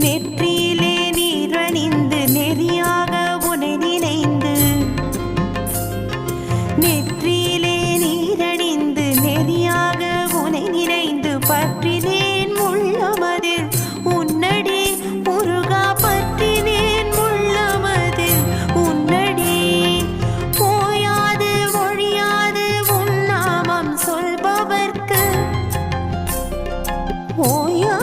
நெற்றியிலே நீரணிந்து நெறியாக உனை நினைந்து நெற்றியிலே நீரணிந்து நெறியாக உனை நினைந்து பற்றினேன் உள்ளமதில் உன்னடி முருகா பற்றினேன் உள்ளமதில் உன்னடி போயாது ஒழியாது உன் நாமம் சொல்பவர்க்கு ஓயா